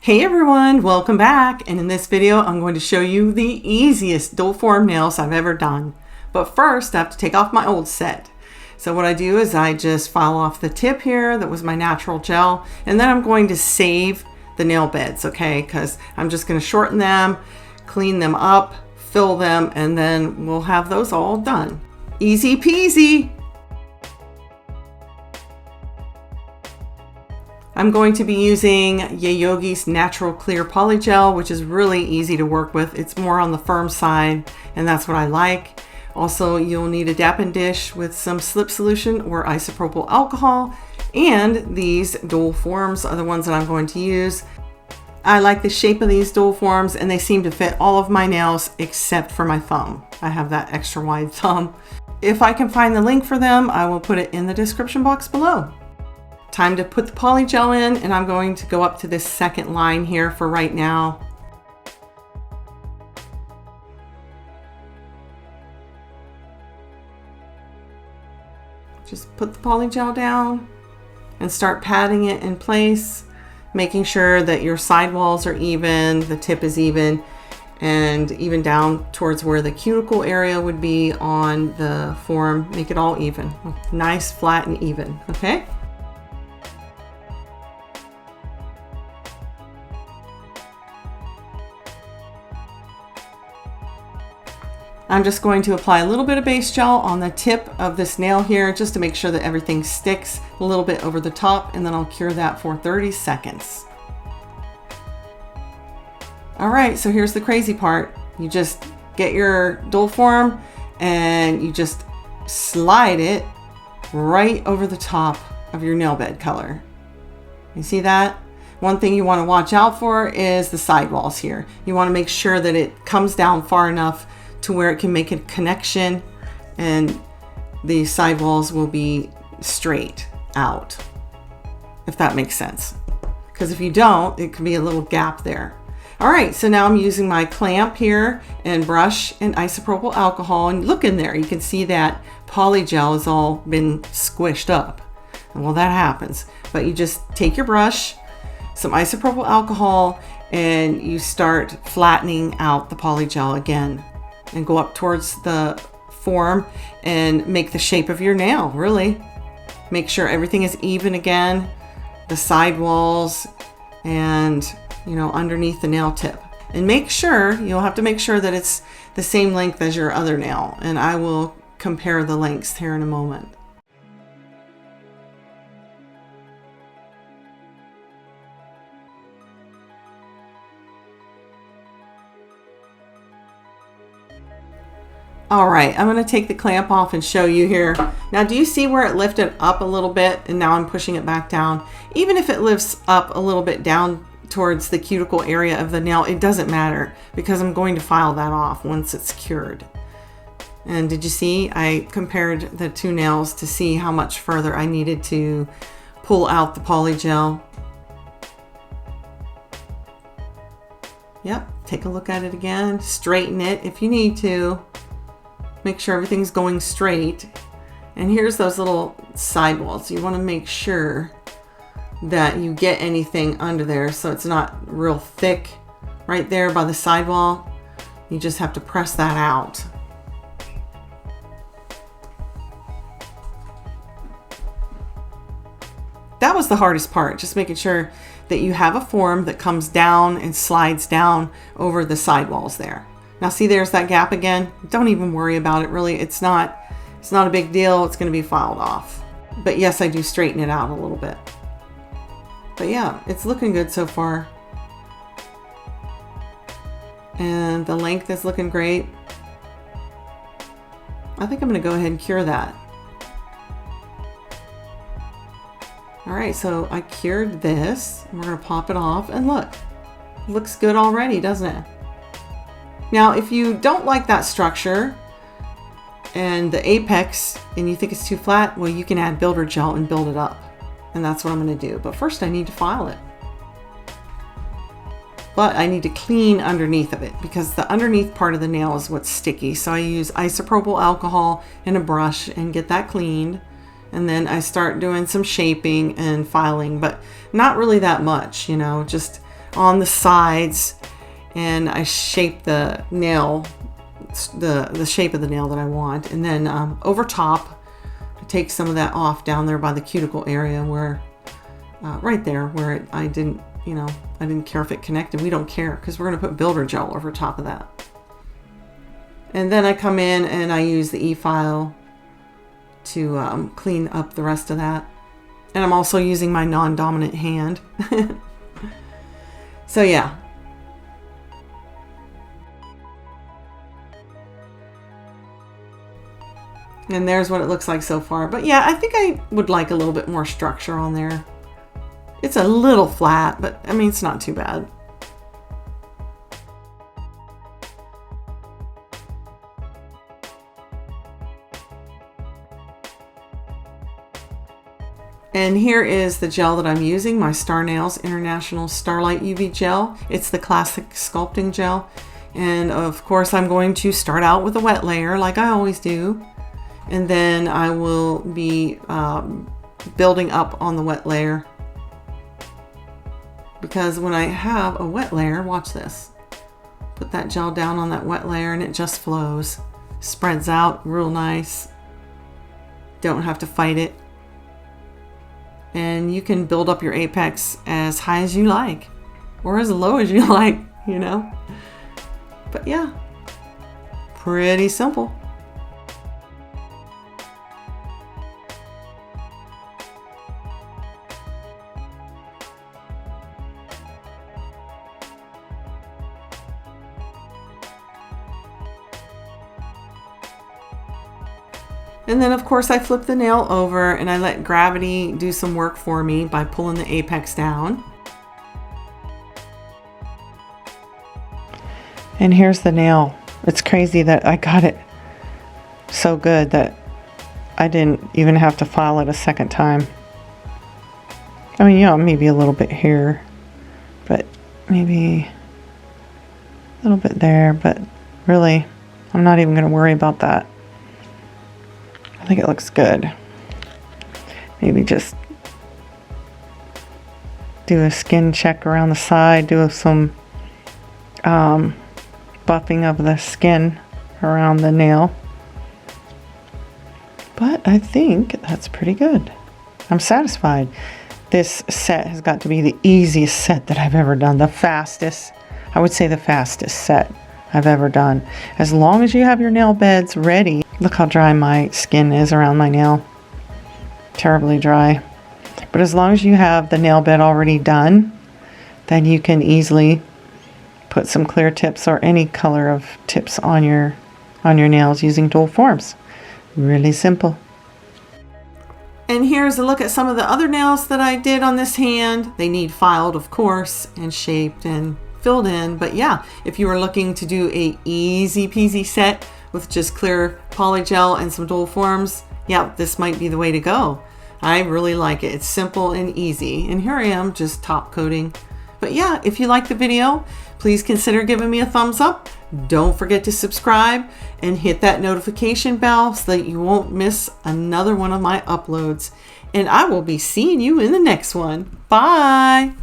Hey everyone, welcome back, and in this video I'm going to show you the easiest dual form nails I've ever done. But first I have to take off my old set. So what I do is I just file off the tip here that was my natural gel, and then I'm going to save the nail beds, okay? Because I'm just going to shorten them, clean them up, fill them, and then we'll have those all done. Easy peasy! I'm going to be using Yayogi's Natural Clear Polygel, which is really easy to work with. It's more on the firm side, and that's what I like. Also, you'll need a dappen dish with some slip solution or isopropyl alcohol, and these dual forms are the ones that I'm going to use. I like the shape of these dual forms, and they seem to fit all of my nails except for my thumb. I have that extra wide thumb. If I can find the link for them, I will put it in the description box below. Time to put the polygel in, and I'm going to go up to this second line here for right now. Just put the polygel down and start patting it in place, making sure that your sidewalls are even, the tip is even, and even down towards where the cuticle area would be on the form. Make it all even. Nice, flat, and even, okay? I'm just going to apply a little bit of base gel on the tip of this nail here just to make sure that everything sticks a little bit over the top, and then I'll cure that for 30 seconds. All right, so here's the crazy part. You just get your dual form and you just slide it right over the top of your nail bed color. You see that? One thing you want to watch out for is the sidewalls here. You want to make sure that it comes down far enough to where it can make a connection and the sidewalls will be straight out, if that makes sense. Because if you don't, it can be a little gap there. All right, so now I'm using my clamp here and brush and isopropyl alcohol, and look in there, you can see that polygel has all been squished up. And well, that happens, but you just take your brush, some isopropyl alcohol, and you start flattening out the polygel again, and go up towards the form and make the shape of your nail, really. Make sure everything is even again, the sidewalls and, you know, underneath the nail tip. And make sure, you'll have to make sure that it's the same length as your other nail, and I will compare the lengths here in a moment. All right, I'm going to take the clamp off and show you here. Now, do you see where it lifted up a little bit and now I'm pushing it back down? Even if it lifts up a little bit down towards the cuticle area of the nail, it doesn't matter because I'm going to file that off once it's cured. And did you see? I compared the two nails to see how much further I needed to pull out the polygel. Yep, take a look at it again. Straighten it if you need to. Make sure everything's going straight. And here's those little sidewalls. You want to make sure that you get anything under there so it's not real thick right there by the sidewall. You just have to press that out. That was the hardest part, just making sure that you have a form that comes down and slides down over the sidewalls there. Now see, there's that gap again. Don't even worry about it, really. It's not a big deal. It's going to be filed off. But yes, I do straighten it out a little bit. But yeah, it's looking good so far. And the length is looking great. I think I'm going to go ahead and cure that. All right, so I cured this. We're going to pop it off, and look, it looks good already, doesn't it? Now, if you don't like that structure and the apex and you think it's too flat, well, you can add builder gel and build it up. And that's what I'm going to do. But first I need to file it. But I need to clean underneath of it because the underneath part of the nail is what's sticky. So I use isopropyl alcohol and a brush and get that cleaned. And then I start doing some shaping and filing, but not really that much, you know, just on the sides, and I shape the nail, the shape of the nail that I want. And then over top, I take some of that off down there by the cuticle area where, right there where I didn't, you know, I didn't care if it connected. We don't care because we're going to put builder gel over top of that. And then I come in and I use the e-file to clean up the rest of that. And I'm also using my non-dominant hand. So yeah. And there's what it looks like so far. But yeah, I think I would like a little bit more structure on there. It's a little flat, but I mean, it's not too bad. And here is the gel that I'm using, my Star Nails International Starlight UV Gel. It's the classic sculpting gel. And of course, I'm going to start out with a wet layer like I always do. And then I will be building up on the wet layer. Because when I have a wet layer, watch this. Put that gel down on that wet layer and it just flows. Spreads out real nice. Don't have to fight it. And you can build up your apex as high as you like, or as low as you like, you know. But yeah, pretty simple. And then of course I flip the nail over and I let gravity do some work for me by pulling the apex down. And here's the nail. It's crazy that I got it so good that I didn't even have to file it a second time. I mean, yeah, maybe a little bit here, but maybe a little bit there, but really, I'm not even going to worry about that. I think it looks good. Maybe just do a skin check around the side, do some buffing of the skin around the nail. But I think that's pretty good. I'm satisfied. This set has got to be the easiest set that I've ever done. The fastest, I would say the fastest set I've ever done. As long as you have your nail beds ready. Look how dry my skin is around my nail. Terribly dry. But as long as you have the nail bed already done, then you can easily put some clear tips or any color of tips on your nails using dual forms. Really simple. And here's a look at some of the other nails that I did on this hand. They need filed, of course, and shaped and filled in. But yeah, if you are looking to do a easy peasy set with just clear polygel and some dual forms, yeah, this might be the way to go. I really like it. It's simple and easy. And here I am just top coating. But yeah, if you like the video, please consider giving me a thumbs up. Don't forget to subscribe and hit that notification bell so that you won't miss another one of my uploads. And I will be seeing you in the next one. Bye.